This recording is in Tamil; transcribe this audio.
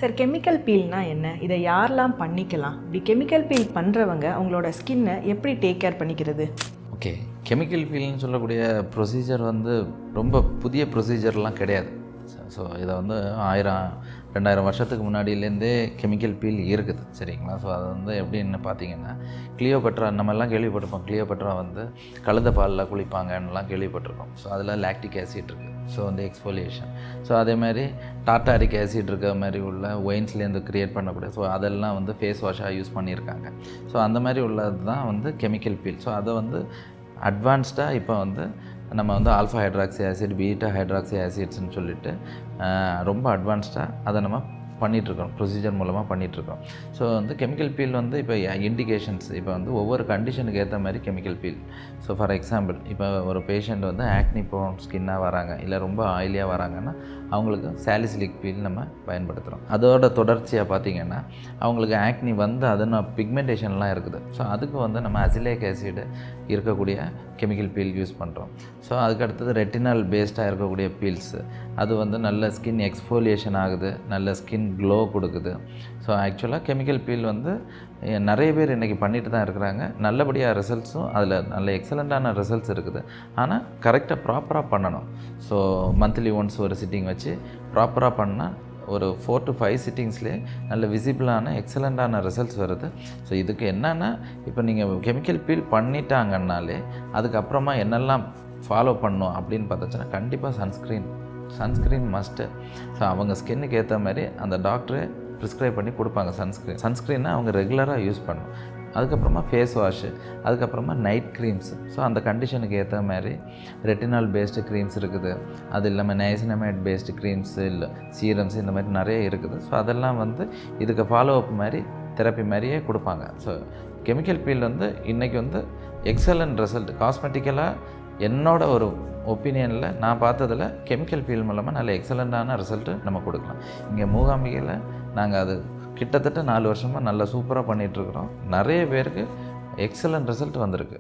சார், கெமிக்கல் பீல்னா என்ன? இதை யாரெல்லாம் பண்ணிக்கலாம்? இப்படி கெமிக்கல் பீல் பண்ணுறவங்க அவங்களோட ஸ்கின்னை எப்படி டேக் கேர் பண்ணிக்கிறது? ஓகே, கெமிக்கல் பீல்னு சொல்லக்கூடிய ப்ரொசீஜர் வந்து ரொம்ப புதிய ப்ரொசீஜர்லாம் கிடையாது. ஸோ இதை வந்து 1000-2000 வருஷத்துக்கு முன்னாடியிலேருந்தே கெமிக்கல் பீல் இருக்குது, சரிங்களா? ஸோ அது வந்து எப்படின்னு பார்த்தீங்கன்னா, கிளியோபட்ரா நம்மெல்லாம் கேள்விப்பட்டிருப்போம். கிளியோபட்ரா வந்து கழுத பாலில் குளிப்பாங்கன்னெலாம் கேள்விப்பட்டிருக்கோம். ஸோ அதில் லாக்டிக் ஆசிட் இருக்குது. ஸோ வந்து எக்ஸ்ஃபோலியேஷன். ஸோ அதேமாதிரி டாட்டாரிக் ஆசிட் இருக்க மாதிரி உள்ள ஒயின்ஸ்லேருந்து க்ரியேட் பண்ணக்கூடிய ஸோ அதெல்லாம் வந்து ஃபேஸ் வாஷாக யூஸ் பண்ணியிருக்காங்க. ஸோ அந்த மாதிரி உள்ளது தான் வந்து கெமிக்கல் பீல். ஸோ அதை வந்து அட்வான்ஸ்டாக இப்போ வந்து நம்ம வந்து alpha hydroxy acid, beta hydroxy ஆசிட்ஸ்ன்னு சொல்லிட்டு ரொம்ப அட்வான்ஸ்டாக அதை நம்ம பண்ணிகிட்ருக்கோம், ப்ரொசீஜர் மூலமாக பண்ணிகிட்ருக்கோம். ஸோ வந்து கெமிக்கல் பீல் வந்து இப்போ இண்டிகேஷன்ஸ் இப்போ வந்து ஒவ்வொரு கண்டிஷனுக்கு ஏற்ற மாதிரி chemical feel. So for example, இப்போ ஒரு பேஷண்ட் வந்து ஆக்னி ப்ரோன் ஸ்கின்னாக வராங்க, இல்லை ரொம்ப ஆயிலியாக வராங்கன்னா அவங்களுக்கு சாலிசிலிக் பீல் நம்ம பயன்படுத்துகிறோம். அதோட தொடர்ச்சியாக பார்த்திங்கன்னா அவங்களுக்கு ஆக்னி வந்து அதனால் பிக்மெண்டேஷன்லாம் இருக்குது. ஸோ அதுக்கு வந்து நம்ம அசிலேக் ஆசிட் இருக்கக்கூடிய கெமிக்கல் பீல் யூஸ் பண்ணுறோம். ஸோ அதுக்கடுத்தது ரெட்டினால் பேஸ்டாக இருக்கக்கூடிய பீல்ஸு, அது வந்து நல்ல ஸ்கின் எக்ஸ்ஃபோலியேஷன் ஆகுது, நல்ல ஸ்கின் க்ளோ கொடுக்குது. ஸோ ஆக்சுவலாக கெமிக்கல் பீல் வந்து நிறைய பேர் இன்றைக்கி பண்ணிட்டு தான் இருக்கிறாங்க. நல்லபடியாக ரிசல்ட்ஸும் அதில் நல்ல எக்ஸலண்ட்டான ரிசல்ட்ஸ் இருக்குது. ஆனால் கரெக்டாக ப்ராப்பராக பண்ணணும். ஸோ மந்த்லி ஒன்ஸ் ஒரு சிட்டிங் வச்சு ப்ராப்பராக பண்ணால் ஒரு 4 to 5 சிட்டிங்ஸ்லேயே நல்ல விசிபிளான எக்ஸலண்ட்டான ரிசல்ட்ஸ் வருது. ஸோ இதுக்கு என்னென்னா, இப்போ நீங்கள் கெமிக்கல் பீல் பண்ணிட்டாங்கன்னாலே அதுக்கப்புறமா என்னெல்லாம் ஃபாலோ பண்ணணும் அப்படின்னு பார்த்துச்சுன்னா கண்டிப்பாக சன்ஸ்க்ரீன் மஸ்ட்டு. ஸோ அவங்க ஸ்கின்னுக்கு ஏற்ற மாதிரி அந்த டாக்டரே ப்ரிஸ்கிரைப் பண்ணி கொடுப்பாங்க சன்ஸ்க்ரீனை அவங்க ரெகுலராக யூஸ் பண்ணணும். அதுக்கப்புறமா ஃபேஸ் வாஷு, அதுக்கப்புறமா நைட் க்ரீம்ஸு. ஸோ அந்த கண்டிஷனுக்கு ஏற்ற மாதிரி ரெட்டினால் பேஸ்டு க்ரீம்ஸ் இருக்குது. அது இல்லாமல் நைசினமேட் பேஸ்டு க்ரீம்ஸு, இல்லை சீரம்ஸ், இந்த மாதிரி நிறைய இருக்குது. ஸோ அதெல்லாம் வந்து இதுக்கு ஃபாலோ அப் மாதிரி தெரப்பி மாதிரியே கொடுப்பாங்க. ஸோ கெமிக்கல் பீல் வந்து இன்றைக்கி வந்து எக்ஸலண்ட் ரிசல்ட். காஸ்மெட்டிக்கலாக என்னோட ஒரு ஒப்பீனியனில் நான் பார்த்ததில் கெமிக்கல் பீல் மூலமாக நல்ல எக்ஸலண்ட்டான ரிசல்ட்டு நம்ம கொடுக்கலாம். இங்கே மூகாம்பிகையில் நாங்கள் அது கிட்டத்தட்ட 4 வருஷமாக நல்லா சூப்பராக பண்ணிகிட்ருக்குறோம். நிறைய பேருக்கு எக்ஸலண்ட் ரிசல்ட் வந்திருக்கு.